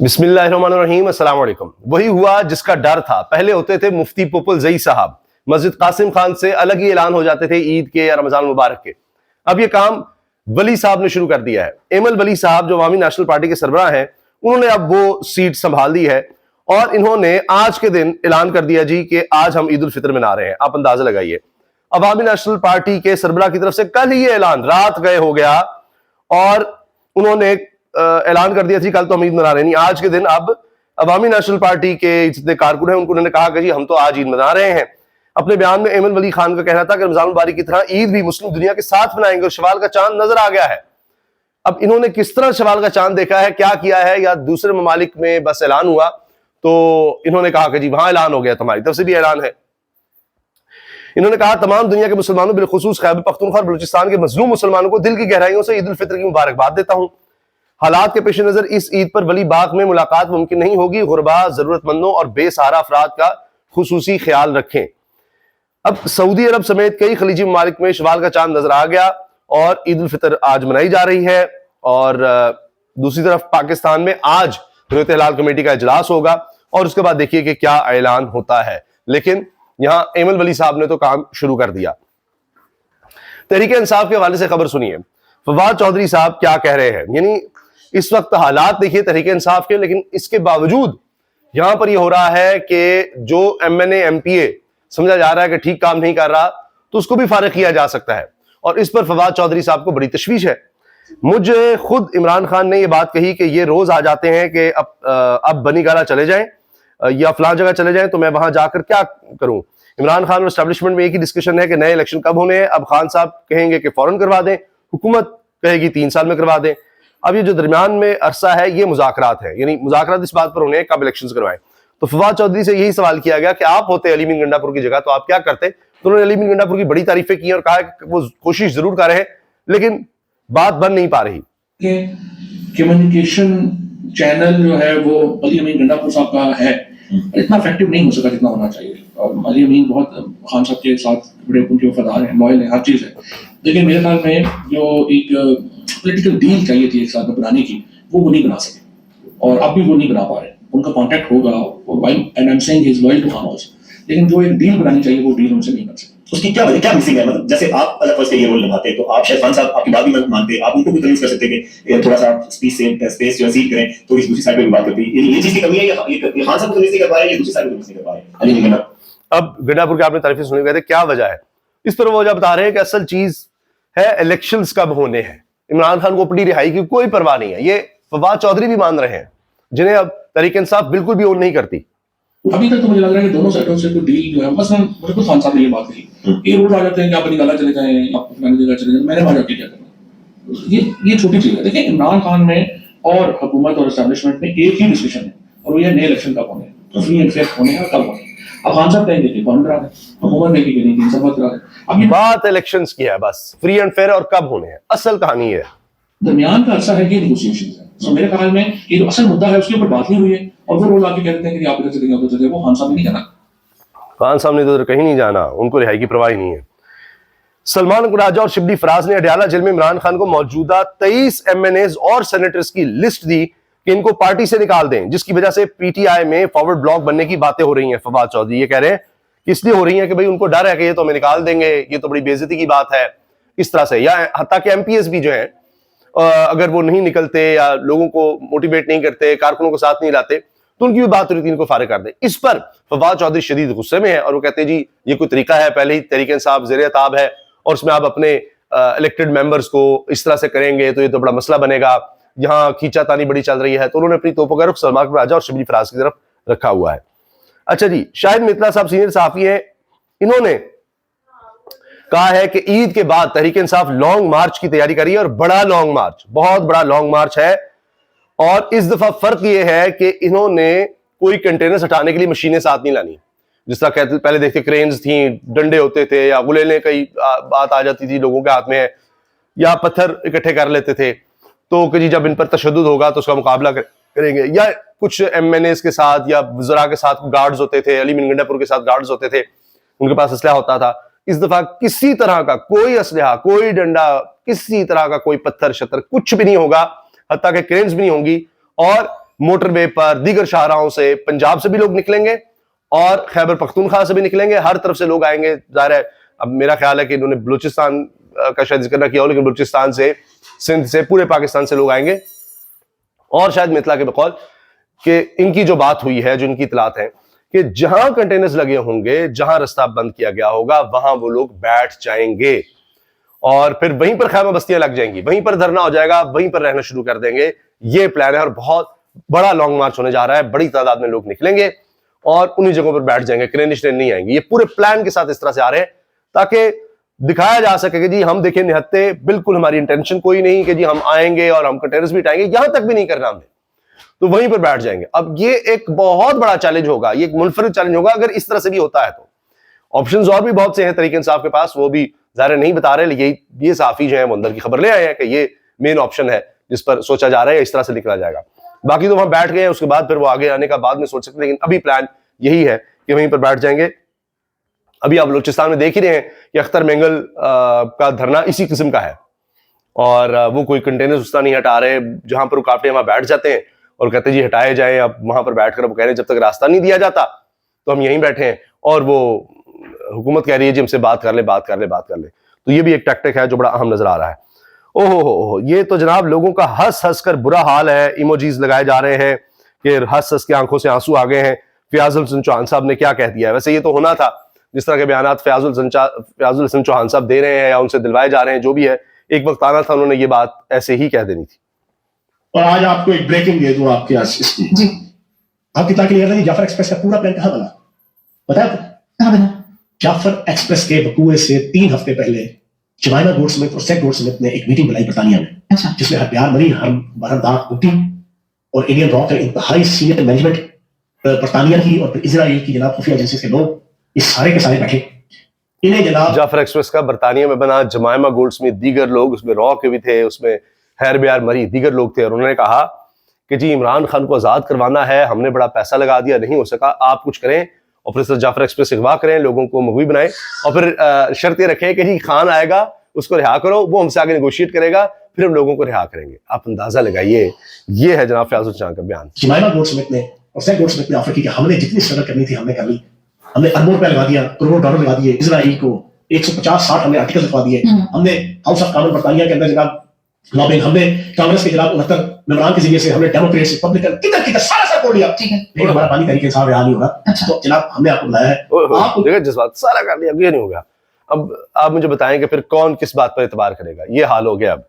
बिस्मिल्लाहिर्रहमानिर्रहीम, अस्सलाम वालेकुम। वही हुआ जिसका डर था। पहले होते थे मुफ्ती पुपुल जई साहब, मस्जिद कासिम खान से अलग ही ऐलान हो जाते थे ईद के या रमजान मुबारक के। अब ये काम वली साहब ने शुरू कर दिया है। एमल वली साहब जो अवामी नेशनल पार्टी के सरबराह हैं, उन्होंने अब वो सीट संभाल दी है और इन्होंने आज के दिन ऐलान कर दिया जी कि आज हम ईद उल फितर मना रहे हैं। आप अंदाजा लगाइए, अवामी नेशनल पार्टी के सरबराह की तरफ से कल ही ये ऐलान रात गए हो गया और उन्होंने ऐलान कर दिया थी कल तो हम ईद मना रहे नहीं। आज के दिन अब अवामी नेशनल पार्टी के जितने कारकुन हैं उनको उन्होंने कहा कि जी हम तो आज ईद मना रहे हैं। अपने बयान में एमन वली खान का कहना था कि रमजान मुबारक की तरह ईद भी मुस्लिम दुनिया के साथ मनाएंगे और शवाल का चांद नजर आ गया है। अब इन्होंने किस तरह शवाल का चांद देखा है, क्या किया है, या दूसरे ममालिक में बस ऐलान हुआ तो इन्होंने कहा कि जी वहां ऐलान हो गया, तुम्हारी तरफ से भी ऐलान है। इन्होंने कहा तमाम दुनिया के मुसलमानों बिलखुसूस खैबर पख्तूनख्वा और बलूचिस्तान के मजलूम मुसलमानों को दिल की गहराइयों से ईद उल फितर की मुबारकबाद देता हूं। हालात के पेश नजर इस ईद पर वली बाग में मुलाकात मुमकिन नहीं होगी। गुरबा, जरूरतमंदों और बेसहारा अफराद का खुसूसी ख्याल रखें। अब सऊदी अरब समेत कई खलीजी ममालिक में शवाल का चांद नजर आ गया और ईद उल फितर आज मनाई जा रही है। और दूसरी तरफ पाकिस्तान में आज हुर्रियत हिलाल कमेटी का इजलास होगा और उसके बाद देखिए कि क्या ऐलान होता है। लेकिन यहां एमल वली साहब ने तो काम शुरू कर दिया। तहरीक इंसाफ के हवाले से खबर सुनिए, फवाद चौधरी साहब क्या कह रहे हैं। यानी इस वक्त हालात देखिए तहरीक इंसाफ के, लेकिन इसके बावजूद यहां पर यह हो रहा है कि जो एमएनए एमपीए समझा जा रहा है कि ठीक काम नहीं कर रहा तो उसको भी फारिग किया जा सकता है और इस पर फवाद चौधरी साहब को बड़ी तशवीश है। मुझे खुद इमरान खान ने यह बात कही कि ये रोज आ जाते हैं कि अब बनी गाला चले जाएं या फलां जगह चले जाएं तो मैं वहां जाकर क्या करूं। इमरान खान और एस्टेब्लिशमेंट में एक ही डिस्कशन है कि नए इलेक्शन कब होने हैं। अब खान साहब कहेंगे कि फौरन करवा दें, हुकूमत कहेगी 3 साल में करवा दें। अब ये जो दरमियान में अरसा है ये मुज़ाकरात है, यानी मुज़ाकरात इस बात पर होने हैं कब इलेक्शंस करवाएं। तो फवाद चौधरी से यही सवाल किया गया कि आप होते अली मीन गंडापुर की जगह तो आप क्या करते। तो उन्होंने अली मीन गंडापुर की बड़ी तारीफें की और कहा कि वो कोशिश जरूर कर रहे हैं लेकिन बात बन नहीं पा रही। कम्युनिकेशन चैनल जो है वो अली अमीन गंडापुर साहब का है, इतना इफेक्टिव नहीं हो सका जितना होना चाहिए। और अली अमीन बहुत खान साहब के साथ बड़े उनके वफादार हैं, लॉयल हैं, हर चीज़ है। लेकिन मेरे ख्याल में जो एक पॉलिटिकल डील चाहिए थी एक साथ में बनाने की, वो नहीं बना सके और अब भी वो नहीं बना पा रहे। उनका कॉन्टैक्ट होगा and I am saying he is loyal to Khan also, लेकिन जो एक डील बनानी चाहिए वो डील उनसे नहीं बन सकती। उसकी क्या वजह, क्या मिसिंग है? मतलब जैसे आप अलग फर्स्ट ये रोल निभाते तो आप शायद खान साहब आपकी बात भी मत मानते, आप उनको भी कन्विंस कर सकते कि थोड़ा सा स्पेस जो सीट करें, थोड़ी दूसरी साइड पे भी बात करते हैं। ये चीज की कमी है या ये खान साहब को कन्विंस नहीं कर पा रहे, ये दूसरी साइड को कन्विंस नहीं कर पा रहे। अली नहीं कहना। अब गंडापुर के आपने तारीफें सुनी गए थे, क्या वजह है इस पर? वो वजह बता रहे हैं कि असल चीज है इलेक्शंस कब होने हैं। इमरान खान को अपनी रिहाई की कोई परवाह नहीं है, ये फवाद चौधरी भी मान रहे हैं जिन्हें अब तहरीक इंसाफ बिल्कुल भी ओन नहीं करती। अभी तक तो मुझे लग रहा है कि दोनों साइडों से कोई डील जो है, बस मुझे खुद खान साहब ने ये बात कही, ये रोज आ जाते हैं कि आप अपनी गाला चले जाएं, आप अपनी जगह चले जाएं, मैंने वहां जाके क्या करना। ये छोटी चीज है। देखिए इमरान खान में और हुकूमत और एस्टेब्लिशमेंट में एक ही डिस्कशन है और वो ये नए इलेक्शन कब होने हैं, फ्री एंड फेयर होने हैं, कब होने। अब खान साहब कहेंगे कि कौन करा दे, हुकूमत ने की नहीं, सब बात करा दे। अब बात इलेक्शंस की है, बस फ्री एंड फेयर और कब होने हैं, असल कहानी है। दरमियान का अरसा है कि नेगोशिएशंस है। तो मेरे ख्याल में ये जो असल मुद्दा है उसके ऊपर बात नहीं हुई है और वो रोज आके कहते हैं कि आप इधर चलेंगे उधर चलेंगे। वो खान साहब ने नहीं कहना, खान साहब ने तो कहीं नहीं जाना, उनको रिहाई की परवाह ही नहीं है। सलमान राजा और शिबली फराज ने अडयाला जेल में इमरान खान को मौजूदा 23 एमएनएज और सेनेटर्स की लिस्ट दी कि इनको पार्टी से निकाल दें, जिसकी वजह से पीटीआई में फॉरवर्ड ब्लॉक बनने की बातें हो रही हैं। फवाद चौधरी ये कह रहे हैं कि इसलिए हो रही हैं कि भाई उनको डर है कि ये तो हमें निकाल देंगे, ये तो बड़ी बेइज्जती की बात है इस तरह से। या हत्ता कि एमपीएस भी जो है अगर वो नहीं निकलते या लोगों को मोटिवेट नहीं करते, कारकुनों को साथ नहीं लाते तो उनकी भी बात हो रही थी इनको फारिग कर दे। इस पर फवाद चौधरी शदीद गुस्से में है और वो कहते हैं जी ये कोई तरीका है, पहले ही तहरीक इंसाफ ज़ेर ताब है और उसमें आप अपने इलेक्टेड मेंबर्स को इस तरह से करेंगे तो ये तो बड़ा मसला बनेगा, यहाँ खींचातानी बड़ी चल रही है। तो उन्होंने अपनी तोपों का रुख सलमान राजा और शिबली फराज की तरफ रखा हुआ है। अच्छा जी, शाहिद मित्तला साहब सीनियर सहाफी हैं, इन्होंने कहा है कि ईद के बाद तहरीक इंसाफ लॉन्ग मार्च की तैयारी करी है और बड़ा लॉन्ग मार्च, बहुत बड़ा लॉन्ग मार्च है। और इस दफा फर्क यह है कि इन्होंने कोई कंटेनर्स हटाने के लिए मशीनें साथ नहीं लानी। जिस तरह कहते पहले देखते क्रेन्स थी, डंडे होते थे या गुलेलें कई बात आ जाती थी लोगों के हाथ में, या पत्थर इकट्ठे कर लेते थे तो कि जी जब इन पर तशद्दुद होगा तो उसका मुकाबला करेंगे। या कुछ एमएनएस के साथ या वज़रा के साथ गार्ड्स होते थे, अली मीन गंडापुर के साथ गार्ड्स होते थे, उनके पास असलहा होता था। इस दफा किसी तरह का कोई असलहा, कोई डंडा, किसी तरह का कोई पत्थर शत्तर कुछ भी नहीं होगा, हत्ता कि क्रेन्स भी नहीं होंगी और मोटरवे पर, दीगर शाहराहों से पंजाब से भी लोग निकलेंगे और खैबर पख्तूनख्वा से भी निकलेंगे। हर तरफ से लोग आएंगे। जाहिर है, अब मेरा ख्याल है कि इन्होंने बलूचिस्तान का शायद जिक्र ना किया हो, लेकिन बलूचिस्तान से, सिंध से, पूरे पाकिस्तान से लोग आएंगे। और शायद मितला के बकौल कि इनकी जो बात हुई है, जो इनकी इतलात है कि जहां कंटेनर्स लगे होंगे, जहां रास्ता बंद किया गया होगा, वहां वो लोग बैठ जाएंगे और फिर वहीं पर खैमा बस्तियां लग जाएंगी, वहीं पर धरना हो जाएगा, वहीं पर रहना शुरू कर देंगे। ये प्लान है और बहुत बड़ा लॉन्ग मार्च होने जा रहा है। बड़ी तादाद में लोग निकलेंगे और उन्हीं जगहों पर बैठ जाएंगे, क्रेनिश नहीं आएंगे। ये पूरे प्लान के साथ इस तरह से आ रहे हैं ताकि दिखाया जा सके कि जी हम देखिए निहत्ते, बिल्कुल हमारी इंटेंशन कोई नहीं कि जी हम आएंगे और हम कंटेनर्स भी उठाएंगे, यहां तक भी नहीं करना हमने, तो वहीं पर बैठ जाएंगे। अब ये एक बहुत बड़ा चैलेंज होगा, ये एक मुनफरिद चैलेंज होगा अगर इस तरह से भी होता है तो। ऑप्शंस और भी बहुत से हैं तरीके इंसाफ के पास, वो भी ज़ाहिर नहीं बता रहे, लेकिन ये साफी जो है वो अंदर की खबर ले आए हैं कि ये मेन ऑप्शन है जिस पर सोचा जा रहा है, इस तरह से निकला जाएगा। बाकी तो वहां बैठ गए हैं, उसके बाद फिर वो आगे आने का बाद में सोच सकते हैं, लेकिन अभी प्लान यही है कि वहीं पर बैठ जाएंगे। अभी आप बलूचिस्तान में देख ही रहे हैं कि अख्तर मेंगल का धरना इसी किस्म का है और वो कोई कंटेनर उस तरह नहीं हटा रहे, जहां पर रुकावटें वहां बैठ जाते हैं और कहते हैं जी हटाए जाएं। अब वहां पर बैठकर वो कह रहे हैं जब तक रास्ता नहीं दिया जाता तो हम यहीं बैठे हैं, और वो हुकूमत कह रही है जी हमसे बात कर ले, बात कर ले, बात कर ले। तो ये भी एक टैक्टिक है जो बड़ा अहम नजर आ रहा है। ओहो, ये तो जनाब लोगों का हंस हंस कर बुरा हाल है। इमोजीज लगाए जा रहे हैं कि हंस हंस के आंखों से आंसू आ गए हैं। फयाजुल हसन चौहान साहब ने क्या कह दिया है? वैसे ये तो होना था, जिस तरह के बयान फयाजुल हसन चौहान साहब दे रहे हैं या उनसे दिलवाए जा रहे हैं, जो भी है, एक वक्त आना था उन्होंने ये बात ऐसे ही कह देनी थी। और आज आपको एक ब्रेकिंग दे दूं आपके इसकी जी, आपकी ताकि नहीं, जाफर एक्सप्रेस का पूरा प्लान कहां बना पता है आपको? कहां बना? जाफर एक्सप्रेस के वकूए से 3 हफ्ते पहले जमाइमा गोल्डस्मिथ और सेड गोल्डस्मिथ ने एक मीटिंग बुलाई बरतानिया में। अच्छा। जिसमें हरप्यार मरी, हरमदार बुट्टी और इंडियन रॉ का इंतहाई सीनियर मैनेजमेंट बरतानिया की और इजराइल की जनाब खुफिया एजेंसी के लोग, ये सारे के सारे बैठे। इन्हें जनाब जाफर एक्सप्रेस का बरतानिया में बना, जमाइमा गोल्डस्मिथ, दीगर लोग, उसमें रॉ के भी थे, उसमें हैरबियार मरी, दीगर लोग थे, और उन्होंने कहा कि जी इमरान खान को आजाद करवाना है, हमने बड़ा पैसा लगा दिया, नहीं हो सका, आप कुछ करें और फिर जाफर एक्सप्रेस से अगवा करें, लोगों को मगवी बनाएं और फिर शर्त ये रखें कि जी खान आएगा, उसको रिहा करो, वो हमसे आगे नेगोशिएट करेगा, फिर हम लोगों को रिहा करेंगे। आप अंदाजा लगाइए, ये है जनाब फयाजुल चौहान का बयान। जमाइमा गोल्डस्मिथ ने और सेड गोल्डस्मिथ ने ऑफर की कि हमने जितनी स्ट्रगल करनी थी हमने कर ली, हमने अरबों रुपया लगा दिया, करोड़ों डॉलर लगा दिए, इजराइल को 150-60 हमने आर्टिकल लिखवा दिए, हमने हाउस ऑफ कॉमन बरतानिया के अंदर जनाब लॉबिंग, हमने कांग्रेस के जनाब 69 मेंबरान के जरिए से हमने डेमोक्रेट्स रिपब्लिकन किधर सारा सपोर्ट दिया, ठीक है, लेकिन हमारा पानी तरीके से रिहा नहीं होगा। तो जनाब हमने आपको बुलाया है, आप देखिए जज्बात सारा कर लिया, ये नहीं होगा। अब आप मुझे बताएं कि फिर कौन किस बात पर एतबार करेगा? ये हाल हो गया अब।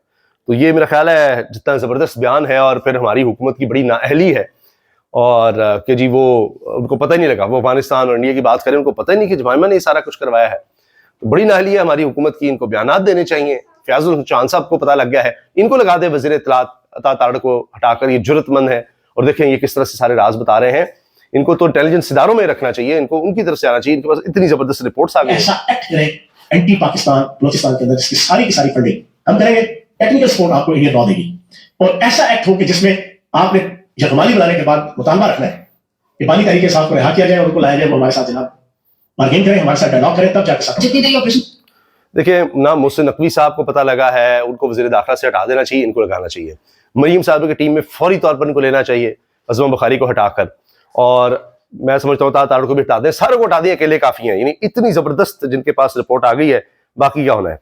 तो ये मेरा ख्याल है जितना जबरदस्त बयान है, और फिर हमारी हुकूमत की बड़ी नाअहली है, और कि जी वो उनको पता ही नहीं लगा, वो अफगानिस्तान और इंडिया की बात करें, उनको पता ही नहीं कि जमाइमा ने सारा कुछ करवाया है। तो बड़ी नाअहली है हमारी हुकूमत की, इनको बयानात देने चाहिए। फयाजुल चौहान साहब को पता लग गया है, इनको लगा दे वज़ीर इत्तलात अता तारड़ को हटाकर, ये जुर्रतमंद है और देखें ये किस तरह से सारे राज बता रहे हैं। इनको तो इंटेलिजेंस इदारों में रखना चाहिए, इनको उनकी तरफ से आना चाहिए, इनके पास इतनी जबरदस्त रिपोर्ट्स आ गई। ऐसा एक्ट करें एंटी पाकिस्तान बलूचिस्तान के अंदर जिसकी सारी की सारी फंडिंग हम करेंगे, टेक्निकल सपोर्ट आपको इंडियन लॉ देगी, और ऐसा एक्ट हो कि जिसमें आपने यकमाली बनाने के बाद मुतालबा रखना है कि बानी तरीके से आपको रिहा किया जाए और उनको लाया जाए, वो हमारे साथ जनाब बार्गेन करें, हमारे साथ डायलॉग करें, तब जाकर जितनी देरी ऑपरेशन। देखिए ना मुझसे नकवी साहब को पता लगा है, उनको वज़ीर दाखिला से हटा देना चाहिए, इनको लगाना चाहिए। मरीम साहब की टीम में फौरी तौर पर इनको लेना चाहिए, अज़मा बुखारी को हटाकर, और मैं समझता हूँ तारड़ को भी हटा दें, सारों को हटा दें, अकेले काफ़ी हैं। यानी इतनी ज़बरदस्त जिनके पास रिपोर्ट आ गई है, बाकी क्या होना है।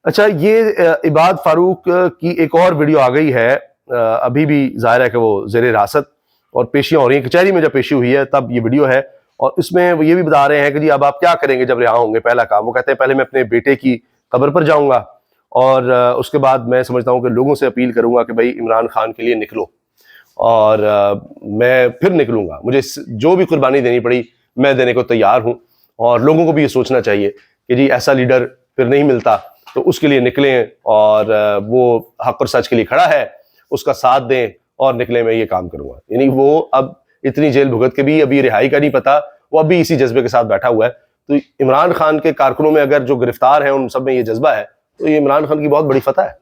अच्छा, ये इबाद फारूक की एक और वीडियो आ गई है, अभी भी जाहिर है कि वो ज़ेर हिरासत और पेशियाँ हो रही हैं, कचहरी में जब पेशी हुई है तब ये वीडियो है, और इसमें वो ये भी बता रहे हैं कि जी अब आप क्या करेंगे जब रिहा होंगे। पहला काम वो कहते हैं पहले मैं अपने बेटे की कब्र पर जाऊंगा, और उसके बाद मैं समझता हूँ कि लोगों से अपील करूंगा कि भाई इमरान खान के लिए निकलो, और मैं फिर निकलूंगा, मुझे जो भी कुर्बानी देनी पड़ी मैं देने को तैयार हूँ। और लोगों को भी ये सोचना चाहिए कि जी ऐसा लीडर फिर नहीं मिलता, तो उसके लिए निकलें, और वो हक और सच के लिए खड़ा है, उसका साथ दें और निकले, मैं ये काम करूंगा। यानी वो अब इतनी जेल भुगत के भी अभी रिहाई का नहीं पता, वो अभी इसी जज्बे के साथ बैठा हुआ है। तो इमरान खान के कारकुनों में अगर जो गिरफ्तार हैं उन सब में ये जज्बा है, तो ये इमरान खान की बहुत बड़ी फतह है।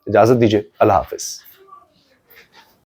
इजाजत दीजिए, अल्लाह हाफिज।